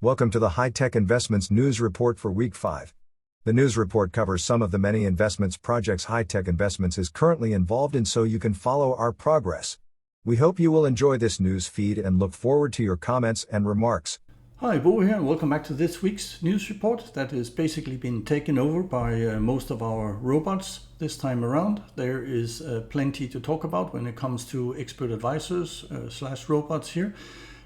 Welcome to the High-Tech Investments News Report for Week 5. The news report covers some of the many investments projects High-Tech Investments is currently involved in so you can follow our progress. We hope you will enjoy this news feed and look forward to your comments and remarks. Hi, Bo here, and welcome back to this week's news report that has basically been taken over by most of our robots this time around. There is plenty to talk about when it comes to expert advisors / robots here.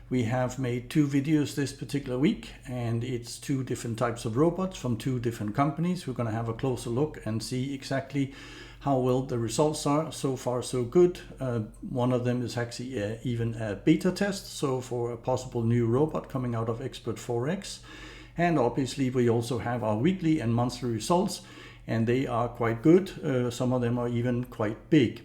We have made 2 videos this particular week, and it's 2 different types of robots from 2 different companies. We're going to have a closer look and see exactly how well the results are. So far, so good. One of them is actually even a beta test, so for a possible new robot coming out of Expert 4X. And obviously, we also have our weekly and monthly results, and they are quite good. Some of them are even quite big.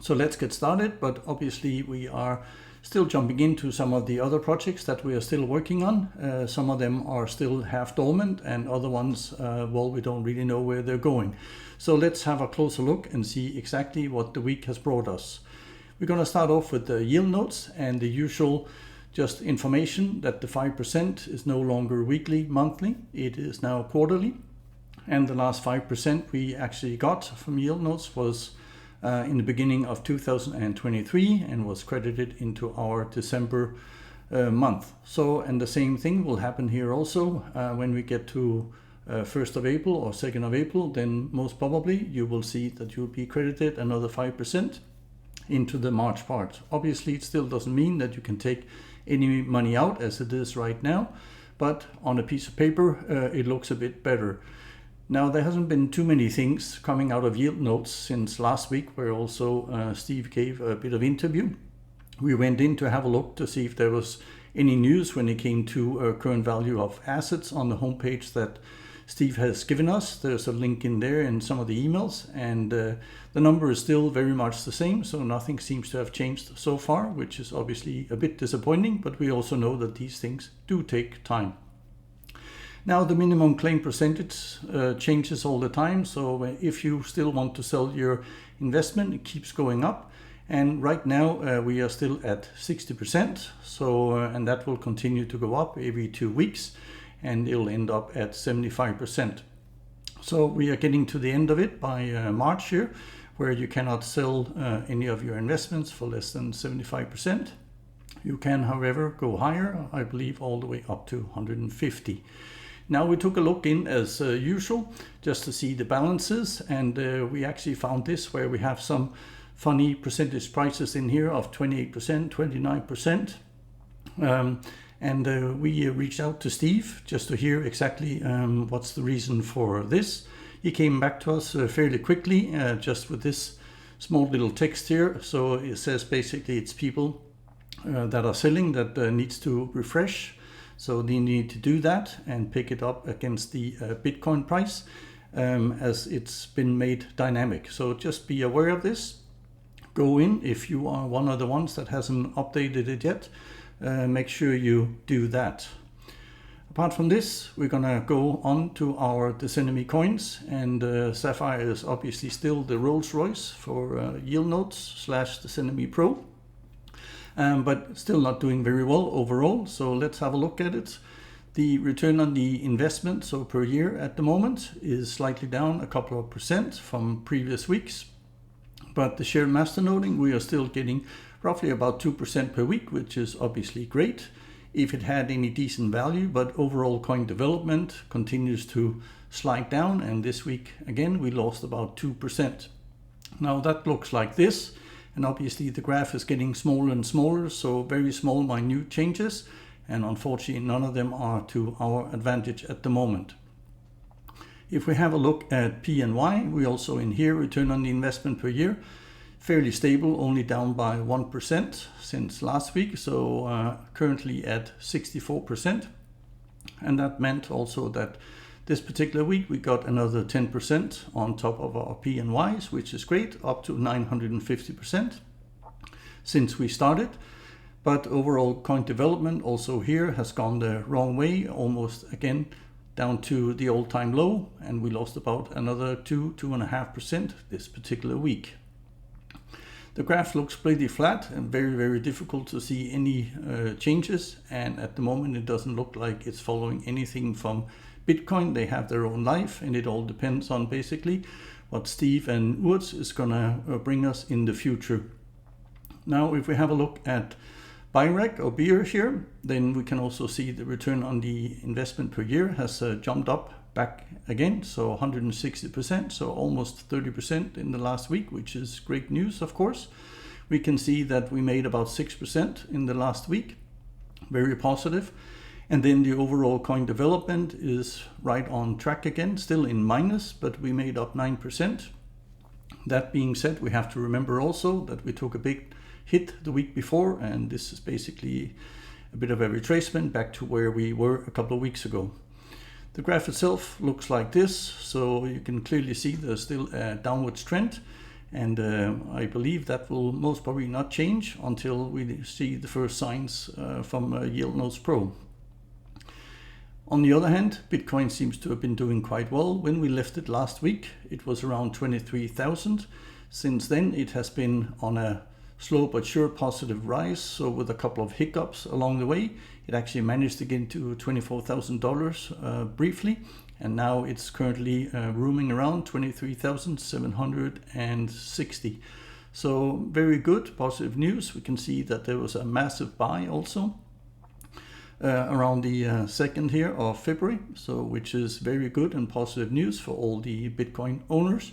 So let's get started, but obviously we are still jumping into some of the other projects that we are still working on. Some of them are still half dormant, and other ones, well, we don't really know where they're going. So let's have a closer look and see exactly what the week has brought us. We're going to start off with the Yieldnodes and the usual just information that the 5% is no longer weekly, monthly. It is now quarterly. And the last 5% we actually got from Yieldnodes was in the beginning of 2023 and was credited into our December month. So, and the same thing will happen here also when we get to 1st of April or 2nd of April, then most probably you will see that you'll be credited another 5% into the March part. Obviously, it still doesn't mean that you can take any money out as it is right now, but on a piece of paper, it looks a bit better. Now, there hasn't been too many things coming out of Yieldnodes since last week, where also Steve gave a bit of interview. We went in to have a look to see if there was any news when it came to current value of assets on the homepage that Steve has given us. There's a link in there in some of the emails, and the number is still very much the same, so nothing seems to have changed so far, which is obviously a bit disappointing, but we also know that these things do take time. Now, the minimum claim percentage changes all the time, so if you still want to sell your investment, it keeps going up. And right now we are still at 60%, so and that will continue to go up every 2 weeks, and it'll end up at 75%. So we are getting to the end of it by March here, where you cannot sell any of your investments for less than 75%. You can, however, go higher, I believe all the way up to 150. Now we took a look in as usual just to see the balances, and we actually found this where we have some funny percentage prices in here of 28%, 29%. And we reached out to Steve just to hear exactly what's the reason for this. He came back to us fairly quickly just with this small little text here. So it says basically it's people that are selling that needs to refresh. So they need to do that and pick it up against the Bitcoin price as it's been made dynamic. So just be aware of this. Go in if you are one of the ones that hasn't updated it yet. Make sure you do that. Apart from this, we're gonna go on to our Decenomy coins, and Sapphire is obviously still the Rolls Royce for Yieldnodes / Decenomy Pro. But still not doing very well overall, so let's have a look at it. The return on the investment, so per year at the moment, is slightly down a couple of percent from previous weeks. But the share masternoding, we are still getting roughly about 2% per week, which is obviously great if it had any decent value, but overall coin development continues to slide down, and this week again we lost about 2%. Now that looks like this. And obviously the graph is getting smaller and smaller, so very small minute changes, and unfortunately none of them are to our advantage at the moment. If we have a look at P&Y, we also in here return on the investment per year, fairly stable, only down by 1% since last week, so currently at 64%. And that meant also that this particular week we got another 10% on top of our P&Ys, which is great, up to 950% since we started. But overall coin development also here has gone the wrong way, almost again down to the all-time low, and we lost about another 2.5% this particular week. The graph looks pretty flat and very difficult to see any changes, and at the moment it doesn't look like it's following anything from Bitcoin. They have their own life, and it all depends on basically what Steve and Urs is gonna bring us in the future. Now if we have a look at Birake or beer here, then we can also see the return on the investment per year has jumped up back again, so 160%, so almost 30% in the last week, which is great news, of course. We can see that we made about 6% in the last week, very positive. And then the overall coin development is right on track again, still in minus, but we made up 9%. That being said, we have to remember also that we took a big hit the week before, and this is basically a bit of a retracement back to where we were a couple of weeks ago. The graph itself looks like this, so you can clearly see there's still a downwards trend, and I believe that will most probably not change until we see the first signs from Yieldnodes Pro. On the other hand, Bitcoin seems to have been doing quite well. When we left it last week, it was around 23,000. Since then, it has been on a slow but sure positive rise, so with a couple of hiccups along the way, it actually managed to get into $24,000 briefly, and now it's currently roaming around 23,760. So very good, positive news. We can see that there was a massive buy also around the 2nd here of February, so which is very good and positive news for all the Bitcoin owners.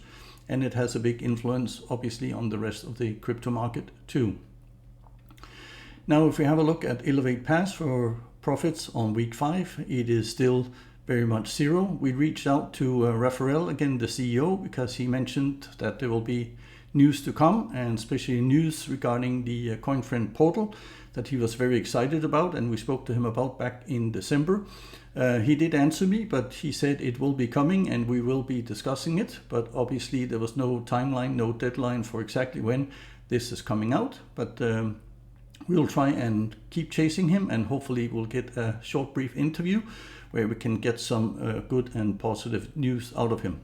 And it has a big influence, obviously, on the rest of the crypto market too. Now, if we have a look at Elevate Pass for profits on week 5, it is still very much zero. We reached out to Raphael, again, the CEO, because he mentioned that there will be news to come, and especially news regarding the CoinFriend portal that he was very excited about, and we spoke to him about back in December. He did answer me, but he said it will be coming and we will be discussing it. But obviously there was no timeline, no deadline for exactly when this is coming out. But we'll try and keep chasing him, and hopefully we'll get a short, brief interview where we can get some good and positive news out of him.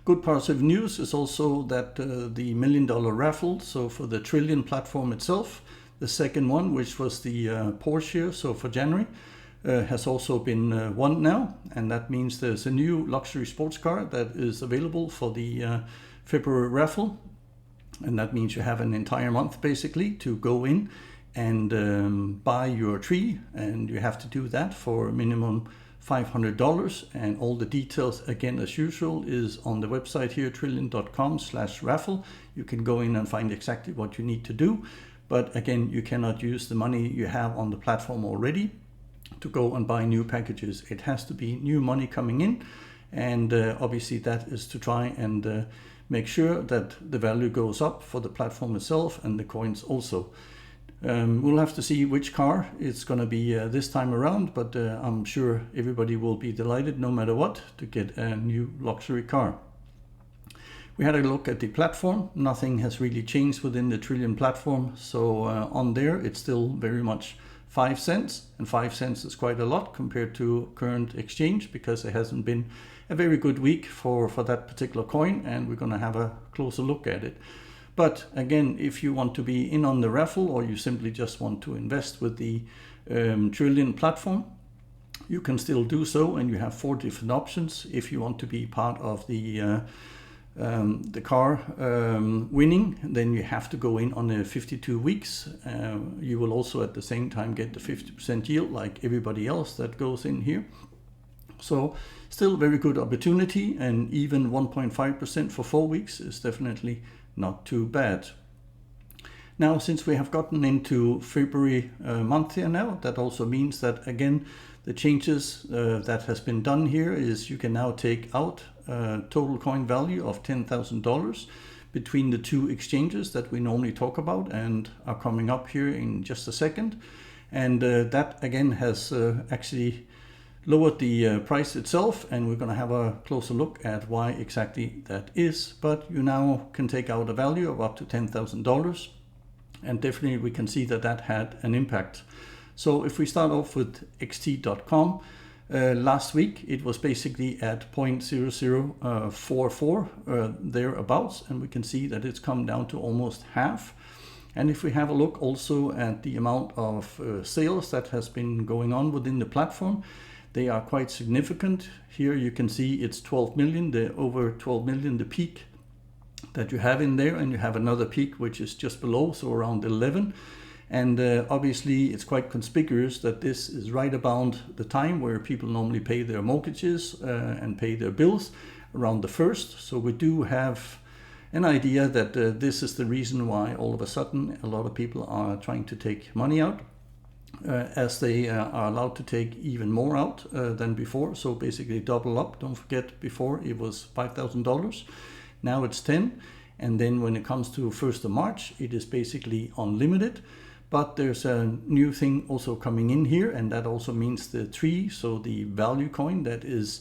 Good positive news is also that the $1 million raffle, so for the Trillant platform itself, the second one, which was the Porsche, so for January, has also been won now, and that means there's a new luxury sports car that is available for the February raffle, and that means you have an entire month basically to go in and buy your tree, and you have to do that for a minimum $500, and all the details, again as usual, is on the website here, trillant.com/raffle. You can go in and find exactly what you need to do, but again, you cannot use the money you have on the platform already to go and buy new packages. It has to be new money coming in, and obviously that is to try and make sure that the value goes up for the platform itself and the coins also. We'll have to see which car it's going to be this time around, but I'm sure everybody will be delighted no matter what to get a new luxury car. We had a look at the platform. Nothing has really changed within the Trillant platform, so on there it's still very much 5 cents, and 5 cents is quite a lot compared to current exchange, because it hasn't been a very good week for that particular coin, and we're going to have a closer look at it. But again, if you want to be in on the raffle, or you simply just want to invest with the Trillant platform, you can still do so, and you have 4 different options. If you want to be part of the car winning, then you have to go in on the 52 weeks. You will also at the same time get the 50% yield like everybody else that goes in here. So still very good opportunity, and even 1.5% for 4 weeks is definitely not too bad. Now, since we have gotten into February month here now, that also means that again the changes that has been done here is you can now take out total coin value of $10,000 between the 2 exchanges that we normally talk about and are coming up here in just a second. And that again has actually lowered the price itself, and we're going to have a closer look at why exactly that is. But you now can take out a value of up to $10,000, and definitely we can see that that had an impact. So if we start off with xt.com, Last week it was basically at 0.0044 thereabouts, and we can see that it's come down to almost half. And if we have a look also at the amount of sales that has been going on within the platform, they are quite significant. Here you can see it's 12 million, over 12 million, the peak that you have in there, and you have another peak which is just below, so around 11. And obviously it's quite conspicuous that this is right about the time where people normally pay their mortgages and pay their bills, around the 1st. So we do have an idea that this is the reason why all of a sudden a lot of people are trying to take money out, as they are allowed to take even more out than before. So basically double up. Don't forget, before it was $5,000, now it's 10. And then when it comes to 1st of March, it is basically unlimited. But there's a new thing also coming in here, and that also means the TRI, so the value coin that is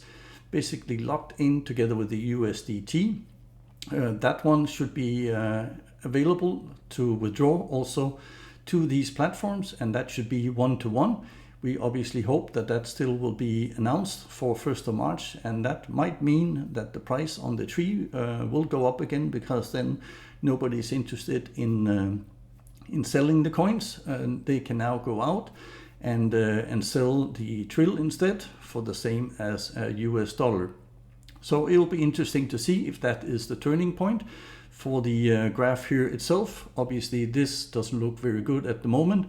basically locked in together with the USDT. That one should be available to withdraw also to these platforms, and that should be 1-to-1. We obviously hope that that still will be announced for 1st of March, and that might mean that the price on the TRI will go up again, because then nobody is interested in selling the coins. They can now go out and sell the Trill instead for the same as a US dollar. So it'll be interesting to see if that is the turning point for the graph here itself. Obviously this doesn't look very good at the moment,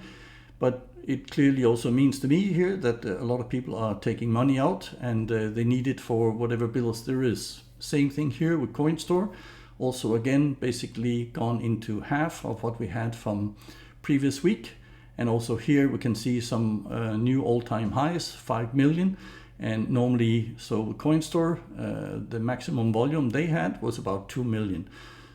but it clearly also means to me here that a lot of people are taking money out, and they need it for whatever bills there is. Same thing here with CoinStore. Also again, basically gone into half of what we had from previous week. And also here we can see some new all-time highs, 5 million. And normally, so with CoinStore, the maximum volume they had was about 2 million.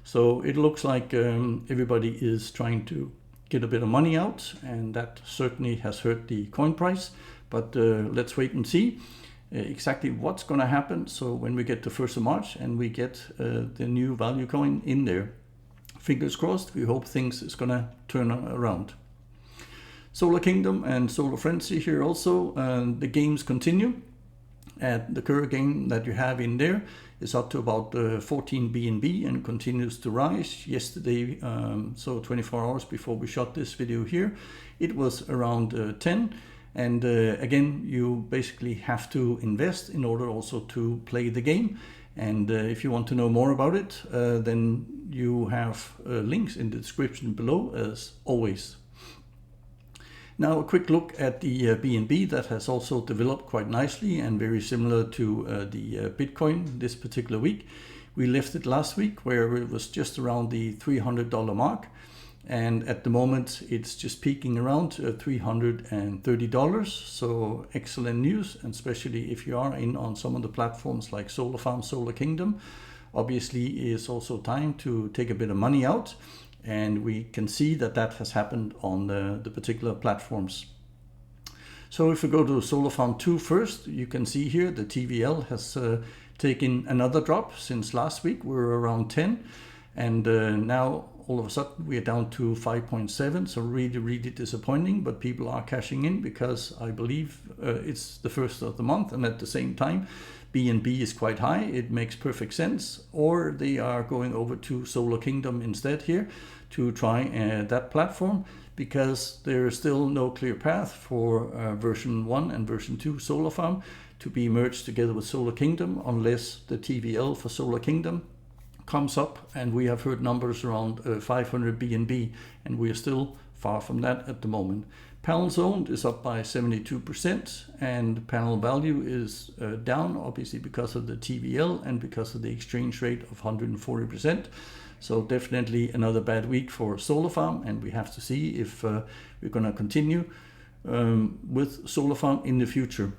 So it looks like everybody is trying to get a bit of money out, and that certainly has hurt the coin price. But let's wait and see exactly what's going to happen. So when we get to 1st of March and we get the new value coin in there, fingers crossed, we hope things is going to turn around. Solar Kingdom and Solar Frenzy here also, the games continue. And the current game that you have in there is up to about 14 BNB and continues to rise. Yesterday, so 24 hours before we shot this video here, it was around 10. And again, you basically have to invest in order also to play the game. And if you want to know more about it, then you have links in the description below, as always. Now a quick look at the BNB that has also developed quite nicely and very similar to the Bitcoin this particular week. We left it last week where it was just around the $300 mark. And at the moment it's just peaking around $330. So excellent news, and especially if you are in on some of the platforms like Solar Farm, Solar Kingdom. Obviously it's also time to take a bit of money out. And we can see that that has happened on the particular platforms. So if we go to Solar Farm 2 first, you can see here the TVL has taken another drop since last week. We were around 10, and now all of a sudden we are down to 5.7. So really disappointing, but people are cashing in because I believe it's the 1st of the month, and at the same time BNB is quite high. It makes perfect sense. Or they are going over to Solar Kingdom instead here to try that platform, because there is still no clear path for version 1 and version 2 Solar Farm to be merged together with Solar Kingdom, unless the TVL for Solar Kingdom comes up, and we have heard numbers around 500 BNB, and we are still far from that at the moment. Panels owned is up by 72%, and panel value is down, obviously because of the TVL and because of the exchange rate of 140%. So definitely another bad week for Solar Farm, and we have to see if we're going to continue with Solar Farm in the future.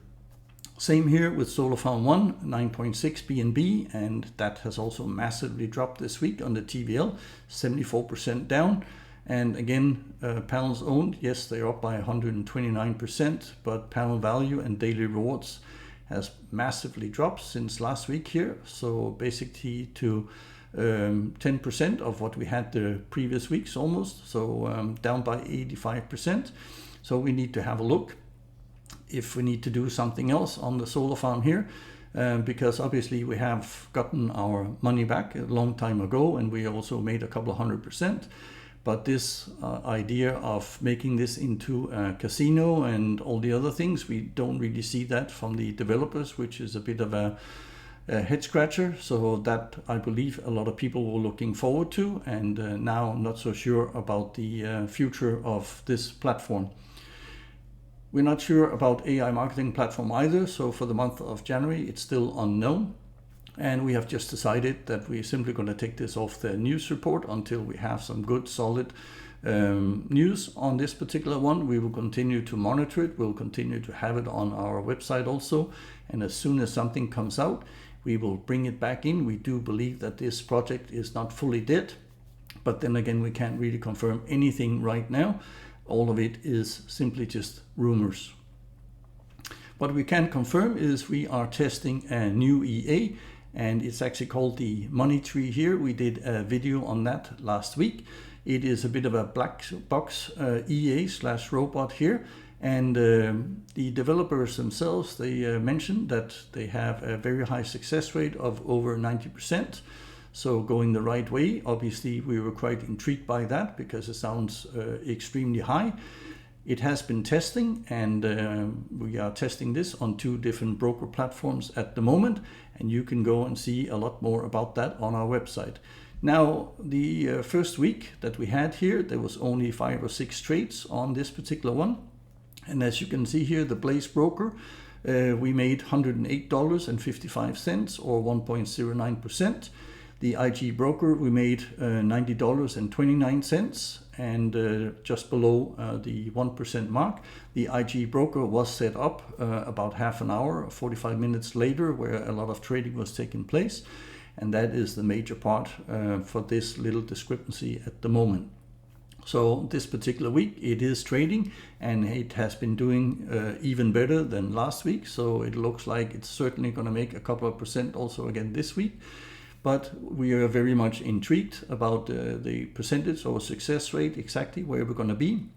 Same here with Solar Farm 1, 9.6 BNB, and that has also massively dropped this week on the TVL, 74% down. And again, panels owned, yes, they're up by 129%, but panel value and daily rewards has massively dropped since last week here. So basically to 10% of what we had the previous weeks almost, so down by 85%. So we need to have a look if we need to do something else on the solar farm here, because obviously we have gotten our money back a long time ago, and we also made a couple of 100%. But this idea of making this into a casino and all the other things, we don't really see that from the developers, which is a bit of a head scratcher. So that, I believe, a lot of people were looking forward to, and now I'm not so sure about the future of this platform. We're not sure about AI marketing platform either, so for the month of January it's still unknown. And we have just decided that we're simply going to take this off the news report until we have some good solid news on this particular one. We will continue to monitor it. We'll continue to have it on our website also. And as soon as something comes out, we will bring it back in. We do believe that this project is not fully dead, but then again, we can't really confirm anything right now. All of it is simply just rumors. What we can confirm is we are testing a new EA, and it's actually called the money tree here. We did a video on that last week. It is a bit of a black box EA/robot here, and the developers themselves, they mentioned that they have a very high success rate of over 90%. So going the right way. Obviously, we were quite intrigued by that because it sounds extremely high. It has been testing, and we are testing this on 2 different broker platforms at the moment, and you can go and see a lot more about that on our website. Now, the first week that we had here, there was only 5 or 6 trades on this particular one, and as you can see here, the Blaze broker, we made $108.55 or 1.09%. The IG broker, we made $90.29 and just below the 1% mark. The IG broker was set up about half an hour, 45 minutes later, where a lot of trading was taking place. And that is the major part for this little discrepancy at the moment. So this particular week, it is trading, and it has been doing even better than last week. So it looks like it's certainly going to make a couple of percent also again this week. But we are very much intrigued about the percentage or success rate, exactly where we're going to be.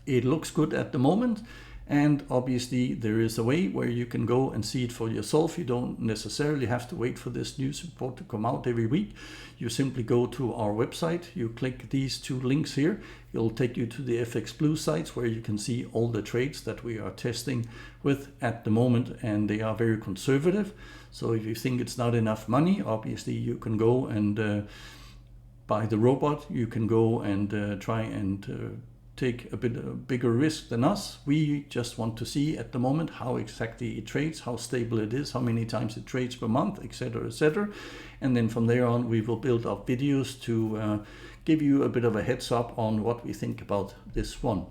It looks good at the moment, and obviously there is a way where you can go and see it for yourself. You don't necessarily have to wait for this news report to come out every week. You simply go to our website, you click these 2 links here, it'll take you to the FX Blue sites where you can see all the trades that we are testing with at the moment, and they are very conservative. So if you think it's not enough money, obviously you can go and buy the robot. You can go and try and take a bit bigger risk than us. We just want to see at the moment how exactly it trades, how stable it is, how many times it trades per month, etc., etc. And then from there on, we will build up videos to give you a bit of a heads up on what we think about this one.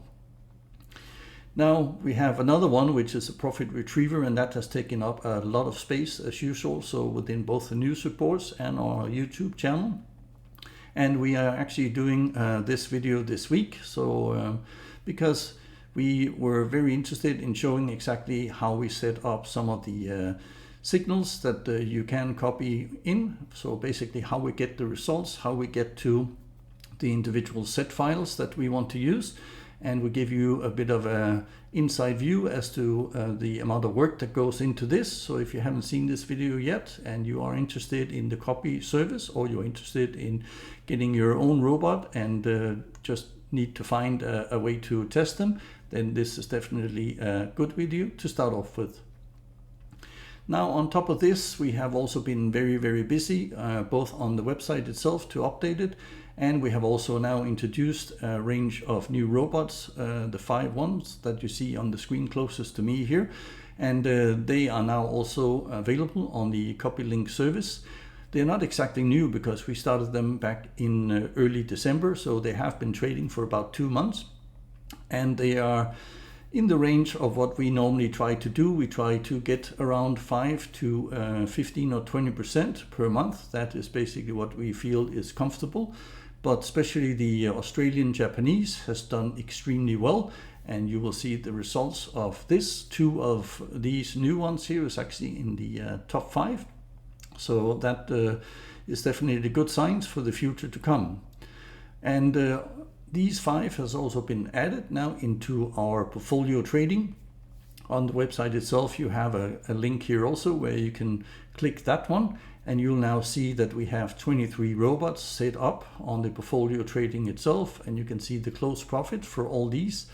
Now we have another one, which is a profit retriever, and that has taken up a lot of space as usual, so within both the news reports and our YouTube channel. And we are actually doing this video this week, so because we were very interested in showing exactly how we set up some of the signals that you can copy in. So basically how we get the results, how we get to the individual set files that we want to use. And we give you a bit of an inside view as to the amount of work that goes into this. So if you haven't seen this video yet and you are interested in the copy service, or you're interested in getting your own robot and just need to find a way to test them, then this is definitely a good video to start off with. Now on top of this, we have also been very, very busy, both on the website itself to update it, and we have also now introduced a range of new robots, the 5 ones that you see on the screen closest to me here. And they are now also available on the copy link service. They're not exactly new because we started them back in early December, so they have been trading for about 2 months. And they are in the range of what we normally try to do. We try to get around 5 to 15 or 20% per month. That is basically what we feel is comfortable. But especially the Australian Japanese has done extremely well, and you will see the results of this. 2 of these new ones here is actually in the top 5. So that is definitely good signs for the future to come. And these 5 has also been added now into our portfolio trading. On the website itself, you have a link here also where you can click that one, and you'll now see that we have 23 robots set up on the portfolio trading itself, and you can see the close profit for all these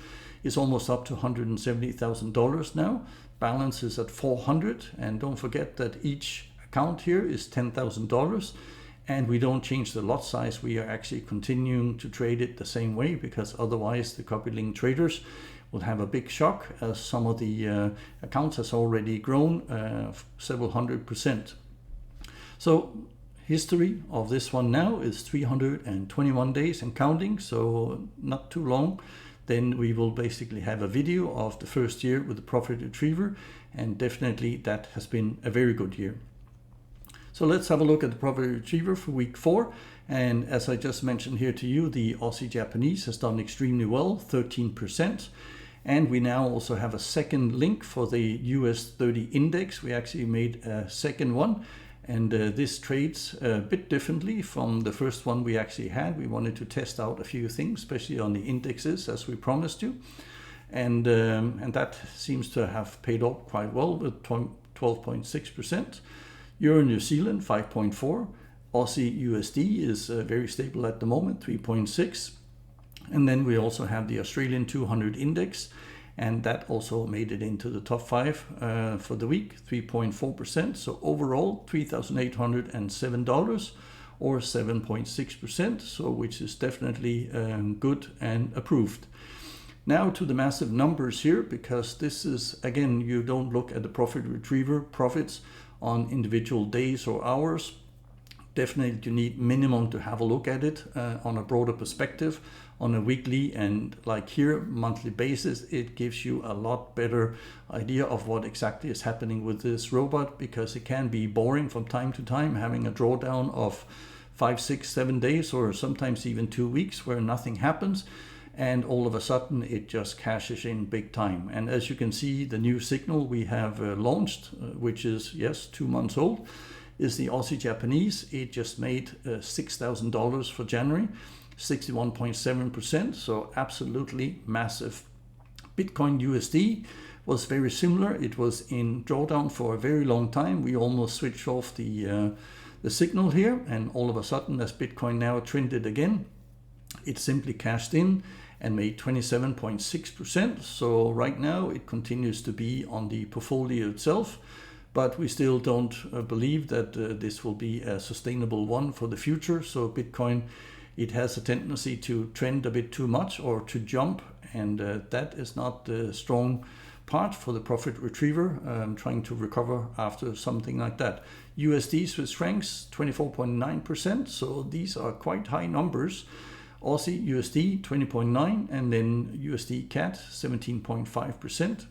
is almost up to $170,000 now. Balance is at 400, and don't forget that each account here is $10,000, and we don't change the lot size. We are actually continuing to trade it the same way, because otherwise the copy-link traders will have a big shock, as some of the accounts has already grown several 100%. So history of this one now is 321 days and counting, so not too long. Then we will basically have a video of the first year with the profit retriever, and definitely that has been a very good year. So let's have a look at the profit retriever for week 4. And as I just mentioned here to you, the Aussie Japanese has done extremely well, 13%. And we now also have a second link for the US 30 index. We actually made a second one. And this trades a bit differently from the first one we actually had. We wanted to test out a few things, especially on the indexes, as we promised to. And that seems to have paid off quite well with 12.6%. Euro New Zealand, 5.4. Aussie USD is very stable at the moment, 3.6. And then we also have the Australian 200 index, and that also made it into the top 5 for the week, 3.4%. So overall, $3,807 or 7.6%, so which is definitely good and approved. Now to the massive numbers here, because this is, again, you don't look at the profit retriever profits on individual days or hours. Definitely you need minimum to have a look at it on a broader perspective. On a weekly and like here monthly basis, it gives you a lot better idea of what exactly is happening with this robot, because it can be boring from time to time, having a drawdown of 5, 6, 7 days or sometimes even 2 weeks where nothing happens, and all of a sudden it just cashes in big time. And as you can see, the new signal we have launched, which is, yes, 2 months old, is the Aussie Japanese. It just made $6,000 for January, 61.7%, so absolutely massive. Bitcoin USD was very similar. It was in drawdown for a very long time. We almost switched off the signal here, and all of a sudden, as Bitcoin now trended again, it simply cashed in and made 27.6%. So right now it continues to be on the portfolio itself, but we still don't believe that this will be a sustainable one for the future. So Bitcoin, it has a tendency to trend a bit too much or to jump, and that is not the strong part for the profit retriever, trying to recover after something like that. USD Swiss francs, 24.9%, so these are quite high numbers. Aussie USD 20.9, and then USD CAD 17.5%.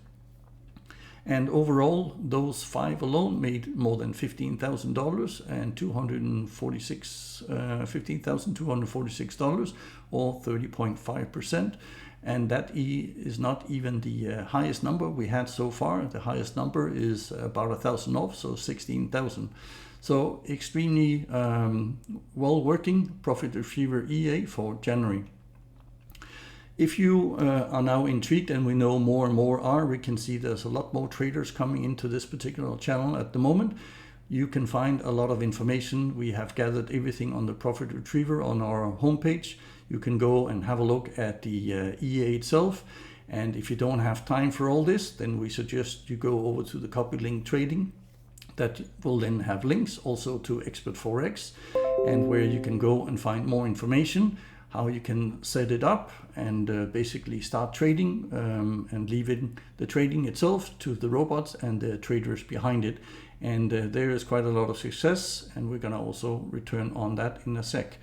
And overall, those 5 alone made more than $15,000 and $15,246 or 30.5%. And that is not even the highest number we had so far. The highest number is about 1,000 off, so 16,000. So extremely well working profit retriever EA for January. If you are now intrigued, and we know more and more are, we can see there's a lot more traders coming into this particular channel at the moment. You can find a lot of information. We have gathered everything on the profit retriever on our homepage. You can go and have a look at the EA itself. And if you don't have time for all this, then we suggest you go over to the copy link trading. That will then have links also to Expert Forex, and where you can go and find more information, how you can set it up and basically start trading and leaving the trading itself to the robots and the traders behind it. And there is quite a lot of success, and we're going to also return on that in a sec.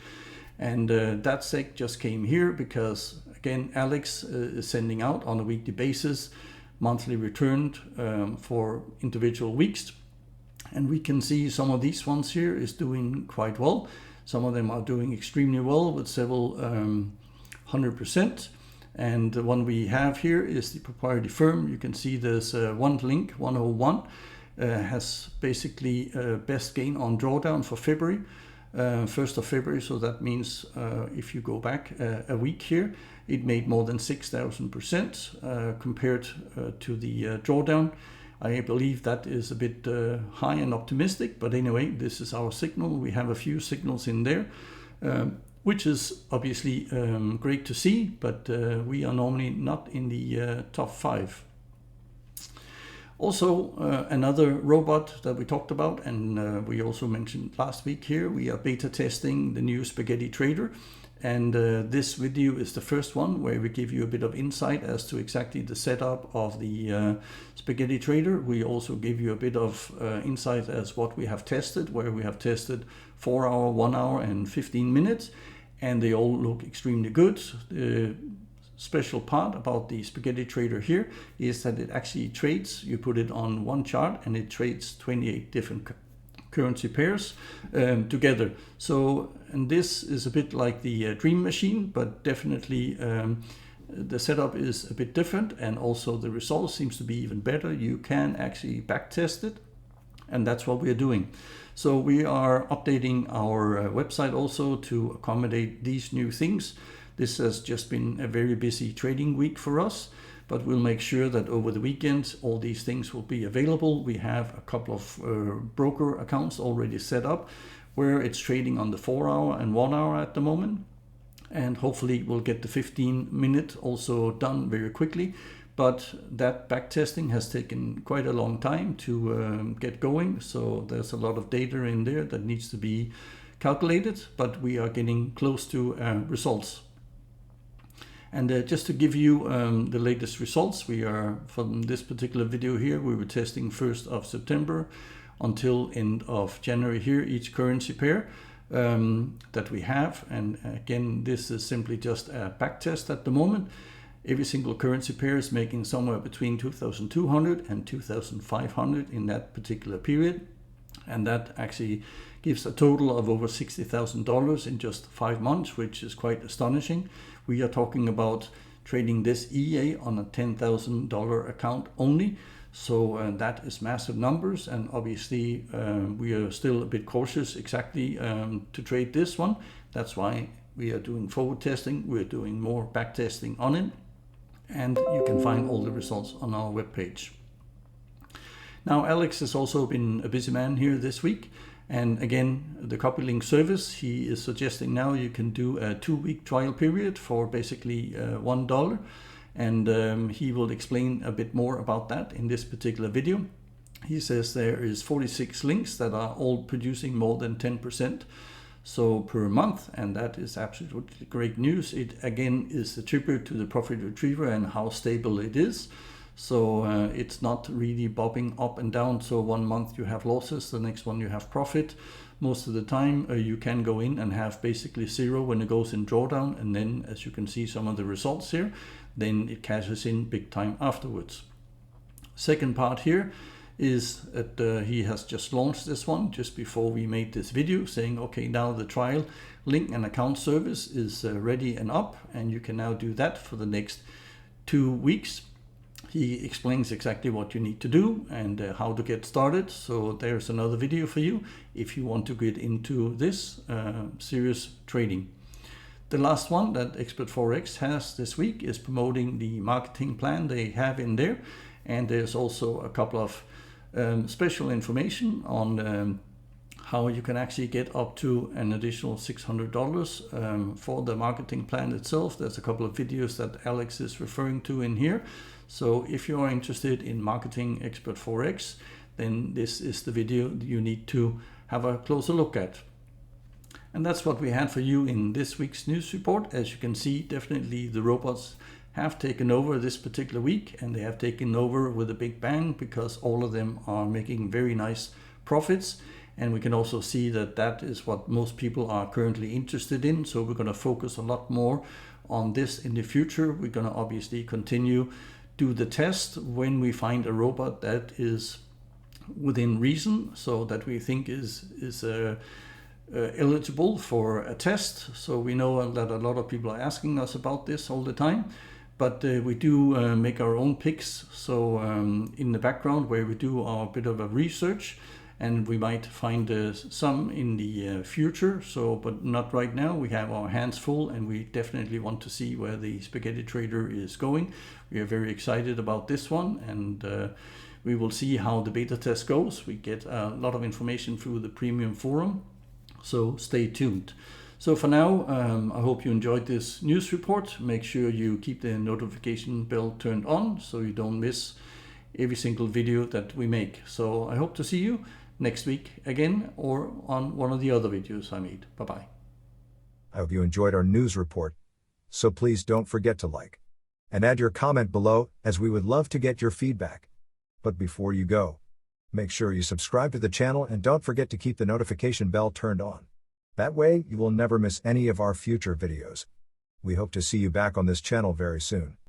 And that sec just came here because, again, Alex is sending out on a weekly basis monthly returned for individual weeks. And we can see some of these ones here is doing quite well. Some of them are doing extremely well with several 100%. And the one we have here is the proprietary firm. You can see there's one link, 101, has basically best gain on drawdown for February, 1st of February. So that means if you go back a week here, it made more than 6,000% compared to the drawdown. I believe that is a bit high and optimistic, but anyway, this is our signal. We have a few signals in there, which is obviously great to see, but we are normally not in the top 5. Also, another robot that we talked about, and we also mentioned last week here, we are beta testing the new Spaghetti Trader. And this video is the first one where we give you a bit of insight as to exactly the setup of the Spaghetti Trader. We also give you a bit of insight as what we have tested, where we have tested 4 hour, 1 hour and 15 minutes, and they all look extremely good. The special part about the Spaghetti Trader here is that it actually trades. You put it on one chart and it trades 28 different currency pairs together. So, and this is a bit like the Dream Machine, but definitely the setup is a bit different, and also the result seems to be even better. You can actually back test it, and that's what we are doing. So we are updating our website also to accommodate these new things. This has just been a very busy trading week for us, but we'll make sure that over the weekend all these things will be available. We have a couple of broker accounts already set up where it's trading on the 4 hour and 1 hour at the moment, and hopefully we'll get the 15-minute also done very quickly. But that back testing has taken quite a long time to get going, so there's a lot of data in there that needs to be calculated, but we are getting close to results. And just to give you the latest results, we are, from this particular video here, we were testing 1st of September until end of January here, each currency pair that we have. And again, this is simply just a back test at the moment. Every single currency pair is making somewhere between 2,200 and 2,500 in that particular period. And that actually gives a total of over $60,000 in just 5 months, which is quite astonishing. We are talking about trading this EA on a $10,000 account only. So that is massive numbers, and obviously we are still a bit cautious exactly to trade this one. That's why we are doing forward testing. We're doing more back testing on it, and you can find all the results on our webpage. Now, Alex has also been a busy man here this week. And again, the copy link service, he is suggesting now you can do a 2-week trial period for basically $1. And he will explain a bit more about that in this particular video. He says there is 46 links that are all producing more than 10% so per month, and that is absolutely great news. It again is a tribute to the Profit Retriever and how stable it is. So it's not really bobbing up and down. So 1 month you have losses, the next one you have profit. Most of the time you can go in and have basically zero when it goes in drawdown. And then, as you can see some of the results here, then it cashes in big time afterwards. Second part here is that he has just launched this one just before we made this video, saying, okay, now the trial link and account service is ready and up, and you can now do that for the next 2 weeks. He explains exactly what you need to do and how to get started. So there's another video for you if you want to get into this serious trading. The last one that Expert Forex has this week is promoting the marketing plan they have in there. And there's also a couple of special information on how you can actually get up to an additional $600 for the marketing plan itself. There's a couple of videos that Alex is referring to in here. So if you are interested in marketing Expert Forex, then this is the video you need to have a closer look at. And that's what we had for you in this week's news report. As you can see, definitely the robots have taken over this particular week, and they have taken over with a big bang because all of them are making very nice profits. And we can also see that that is what most people are currently interested in. So we're going to focus a lot more on this in the future. We're going to obviously continue do the test when we find a robot that is within reason, so that we think is eligible for a test. So we know that a lot of people are asking us about this all the time, but we do make our own picks. So in the background where we do our bit of a research, and we might find some in the future. So, but not right now. We have our hands full, and we definitely want to see where the spaghetti trader is going. We are very excited about this one, and we will see how the beta test goes. We get a lot of information through the premium forum, so stay tuned. So for now, I hope you enjoyed this news report. Make sure you keep the notification bell turned on so you don't miss every single video that we make. So I hope to see you next week again, or on one of the other videos I made. Bye-bye. I hope you enjoyed our news report. So please don't forget to like and add your comment below, as we would love to get your feedback. But before you go, make sure you subscribe to the channel and don't forget to keep the notification bell turned on. That way, you will never miss any of our future videos. We hope to see you back on this channel very soon.